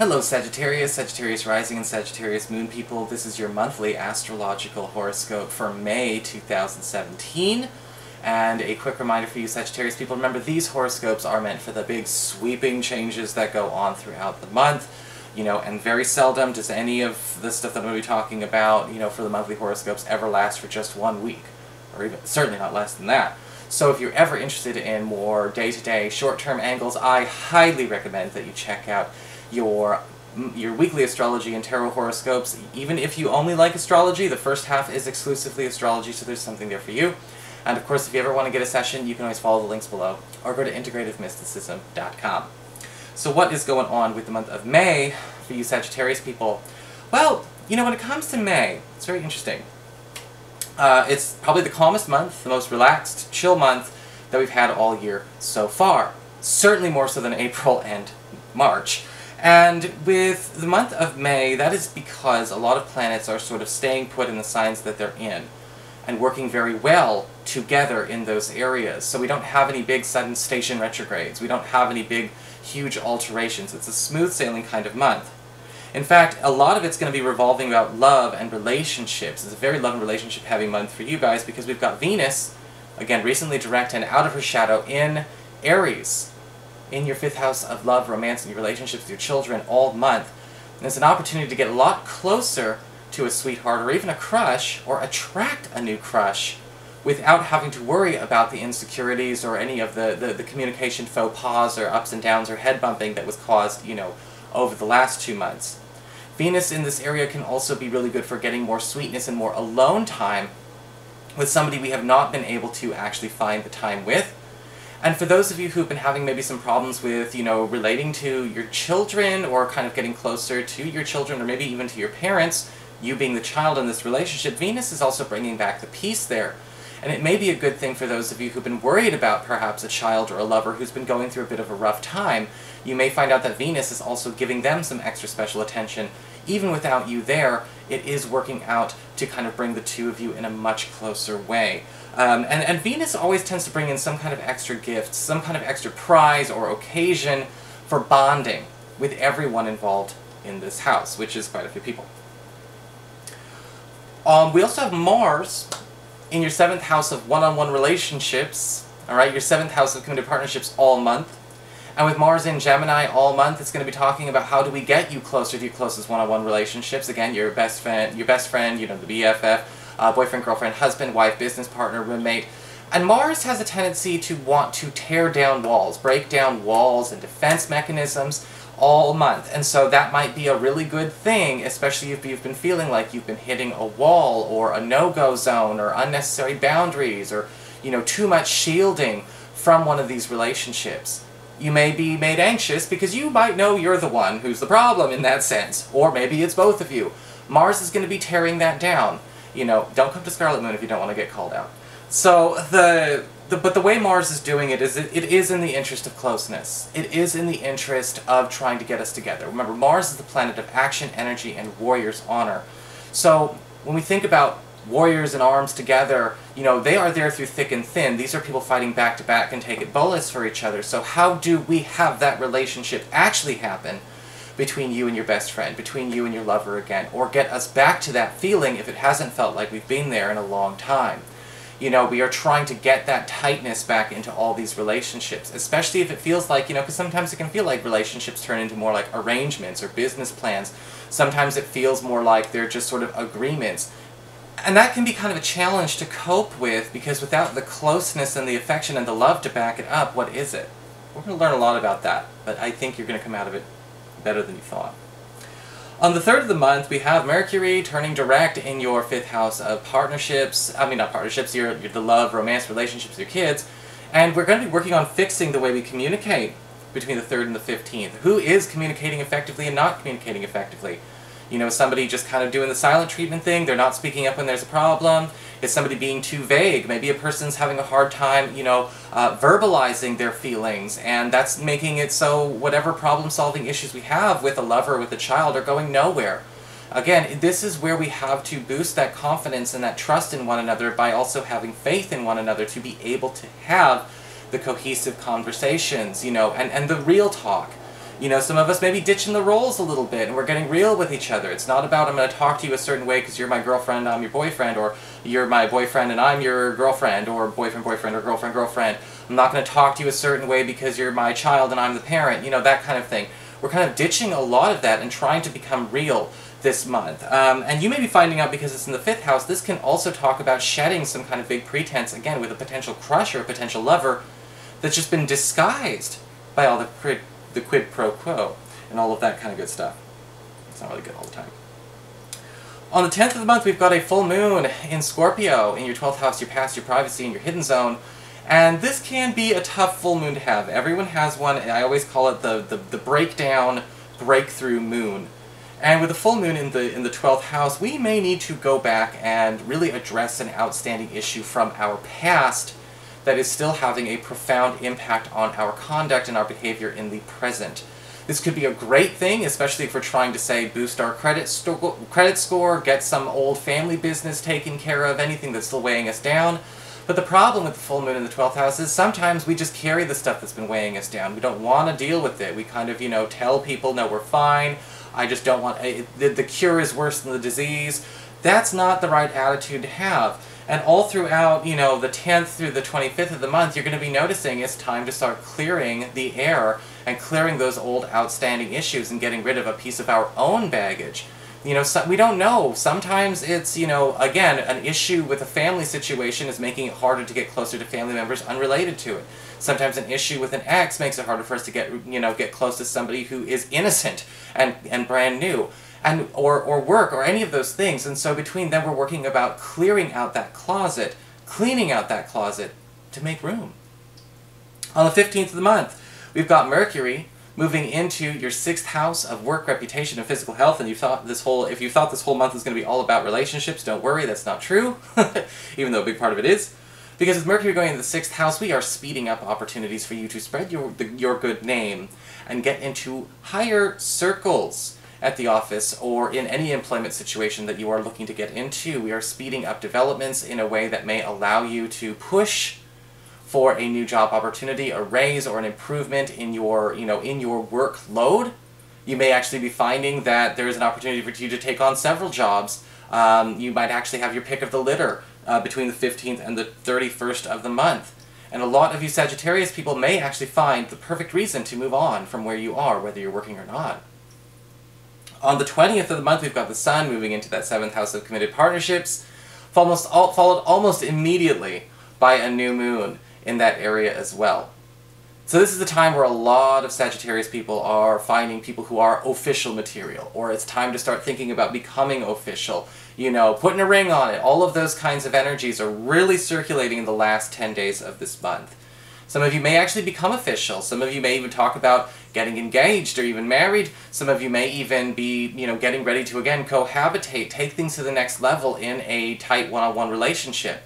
Hello Sagittarius, Sagittarius Rising and Sagittarius Moon people. This is your monthly astrological horoscope for May 2017. And a quick reminder for you Sagittarius people, remember these horoscopes are meant for the big sweeping changes that go on throughout the month. And very seldom does any of the stuff that I'm going to be talking about, for the monthly horoscopes ever last for just 1 week. Or even, certainly not less than that. So if you're ever interested in more day-to-day, short-term angles, I highly recommend that you check out your weekly astrology and tarot horoscopes. Even if you only like astrology, the first half is exclusively astrology, so there's something there for you. And of course, if you ever want to get a session, you can always follow the links below, or go to integrativemysticism.com. So what is going on with the month of May for you Sagittarius people? Well, when it comes to May, it's very interesting. It's probably the calmest month, the most relaxed, chill month that we've had all year so far. Certainly more so than April and March. And with the month of May, that is because a lot of planets are sort of staying put in the signs that they're in, and working very well together in those areas. So we don't have any big sudden station retrogrades. We don't have any big, huge alterations. It's a smooth sailing kind of month. In fact, a lot of it's going to be revolving about love and relationships. It's a very love and relationship heavy month for you guys because we've got Venus, again, recently direct and out of her shadow in Aries, in your 5th house of love, romance, and your relationships with your children all month. And it's an opportunity to get a lot closer to a sweetheart or even a crush, or attract a new crush, without having to worry about the insecurities or any of the communication faux pas or ups and downs or head bumping that was caused, over the last 2 months. Venus in this area can also be really good for getting more sweetness and more alone time with somebody we have not been able to actually find the time with. And for those of you who've been having maybe some problems with, relating to your children, or kind of getting closer to your children, or maybe even to your parents, you being the child in this relationship, Venus is also bringing back the peace there. And it may be a good thing for those of you who've been worried about perhaps a child or a lover who's been going through a bit of a rough time. You may find out that Venus is also giving them some extra special attention. Even without you there, it is working out to kind of bring the two of you in a much closer way. And Venus always tends to bring in some kind of extra gift, some kind of extra prize or occasion for bonding with everyone involved in this house, which is quite a few people. We also have Mars in your 7th house of one-on-one relationships, alright, your 7th house of committed partnerships all month. And with Mars in Gemini all month, it's going to be talking about how do we get you closer to your closest one-on-one relationships. Again, your best friend, the BFF, boyfriend, girlfriend, husband, wife, business partner, roommate. And Mars has a tendency to want to tear down walls, break down walls and defense mechanisms all month. And so that might be a really good thing, especially if you've been feeling like you've been hitting a wall or a no-go zone or unnecessary boundaries or, too much shielding from one of these relationships. You may be made anxious because you might know you're the one who's the problem in that sense. Or maybe it's both of you. Mars is going to be tearing that down. Don't come to Scarlet Moon if you don't want to get called out. So but the way Mars is doing it is in the interest of closeness. It is in the interest of trying to get us together. Remember, Mars is the planet of action, energy, and warriors' honor. So when we think about warriors in arms together, they are there through thick and thin. These are people fighting back to back and take it bullets for each other. So how do we have that relationship actually happen between you and your best friend, between you and your lover again, or get us back to that feeling if it hasn't felt like we've been there in a long time? We are trying to get that tightness back into all these relationships, especially if it feels like, because sometimes it can feel like relationships turn into more like arrangements or business plans. Sometimes it feels more like they're just sort of agreements. And that can be kind of a challenge to cope with, because without the closeness and the affection and the love to back it up, what is it? We're going to learn a lot about that, but I think you're going to come out of it better than you thought. On the 3rd of the month, we have Mercury turning direct in your 5th house of partnerships. Not partnerships, the love, romance, relationships with your kids. And we're going to be working on fixing the way we communicate between the 3rd and the 15th. Who is communicating effectively and not communicating effectively? Somebody just kind of doing the silent treatment thing, they're not speaking up when there's a problem. Is somebody being too vague? Maybe a person's having a hard time, verbalizing their feelings, and that's making it so whatever problem-solving issues we have with a lover or with a child are going nowhere. Again, this is where we have to boost that confidence and that trust in one another by also having faith in one another to be able to have the cohesive conversations, and the real talk. You know, some of us may be ditching the roles a little bit, and we're getting real with each other. It's not about I'm going to talk to you a certain way because you're my girlfriend, I'm your boyfriend, or you're my boyfriend and I'm your girlfriend, or boyfriend, boyfriend, or girlfriend, girlfriend. I'm not going to talk to you a certain way because you're my child and I'm the parent, you know, that kind of thing. We're kind of ditching a lot of that and trying to become real this month. And you may be finding out, because it's in the 5th house, this can also talk about shedding some kind of big pretense, again, with a potential crush or a potential lover that's just been disguised by all the quid pro quo and all of that kind of good stuff. It's not really good all the time. On the 10th of the month, we've got a full moon in Scorpio, in your 12th house, your past, your privacy, and your hidden zone. And this can be a tough full moon to have. Everyone has one. I always call it the breakdown, breakthrough moon. And with a full moon in the 12th house, we may need to go back and really address an outstanding issue from our past that is still having a profound impact on our conduct and our behavior in the present. This could be a great thing, especially if we're trying to, say, boost our credit score, get some old family business taken care of, anything that's still weighing us down. But the problem with the full moon in the 12th house is sometimes we just carry the stuff that's been weighing us down. We don't want to deal with it. We kind of, you know, tell people, no, we're fine. I just don't want... the cure is worse than the disease. That's not the right attitude to have. And all throughout, you know, the 10th through the 25th of the month, you're going to be noticing it's time to start clearing the air and clearing those old outstanding issues and getting rid of a piece of our own baggage. You know, we don't know. Sometimes it's, you know, again, an issue with a family situation is making it harder to get closer to family members unrelated to it. Sometimes an issue with an ex makes it harder for us to get, you know, get close to somebody who is innocent and brand new. And, or work, or any of those things. And so between them, we're working about clearing out that closet, cleaning out that closet to make room. On the 15th of the month, we've got Mercury moving into your 6th house of work, reputation, and physical health. And if you thought this whole month was going to be all about relationships, don't worry, that's not true, even though a big part of it is. Because with Mercury going into the 6th house, we are speeding up opportunities for you to spread your good name and get into higher circles at the office or in any employment situation that you are looking to get into. We are speeding up developments in a way that may allow you to push for a new job opportunity, a raise, or an improvement in your, you know, in your workload. You may actually be finding that there is an opportunity for you to take on several jobs. You might actually have your pick of the litter between the 15th and the 31st of the month. And a lot of you Sagittarius people may actually find the perfect reason to move on from where you are, whether you're working or not. On the 20th of the month, we've got the Sun moving into that 7th house of committed partnerships, followed almost immediately by a new moon in that area as well. So this is the time where a lot of Sagittarius people are finding people who are official material, or it's time to start thinking about becoming official, you know, putting a ring on it. All of those kinds of energies are really circulating in the last 10 days of this month. Some of you may actually become official. Some of you may even talk about getting engaged or even married. Some of you may even be, you know, getting ready to, again, cohabitate, take things to the next level in a tight one-on-one relationship.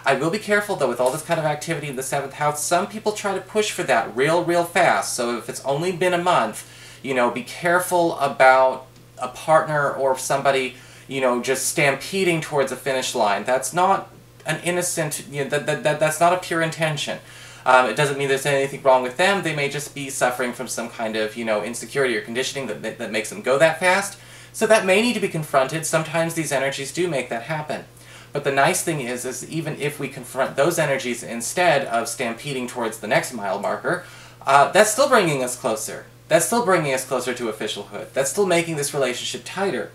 I will be careful, though, with all this kind of activity in the 7th house. Some people try to push for that real fast. So if it's only been a month, you know, be careful about a partner or somebody, you know, just stampeding towards a finish line. That's not an innocent, you know, that's not a pure intention. It doesn't mean there's anything wrong with them. They may just be suffering from some kind of, you know, insecurity or conditioning that makes them go that fast. So that may need to be confronted. Sometimes these energies do make that happen. But the nice thing is even if we confront those energies instead of stampeding towards the next mile marker, that's still bringing us closer. That's still bringing us closer to officialhood. That's still making this relationship tighter.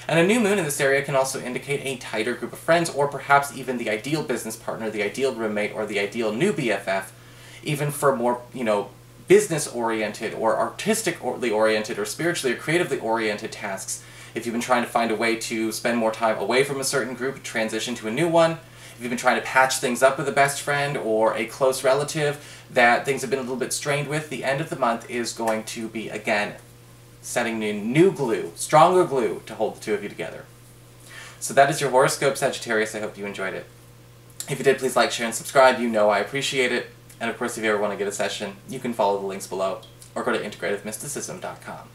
And a new moon in this area can also indicate a tighter group of friends, or perhaps even the ideal business partner, the ideal roommate, or the ideal new BFF, even for more, you know, business-oriented or artistically oriented or spiritually or creatively oriented tasks. If you've been trying to find a way to spend more time away from a certain group, transition to a new one, if you've been trying to patch things up with a best friend or a close relative that things have been a little bit strained with, the end of the month is going to be, again, setting new glue, stronger glue to hold the two of you together. So that is your horoscope, Sagittarius. I hope you enjoyed it. If you did, please like, share, and subscribe. You know I appreciate it. And of course, if you ever want to get a session, you can follow the links below or go to integrativemysticism.com.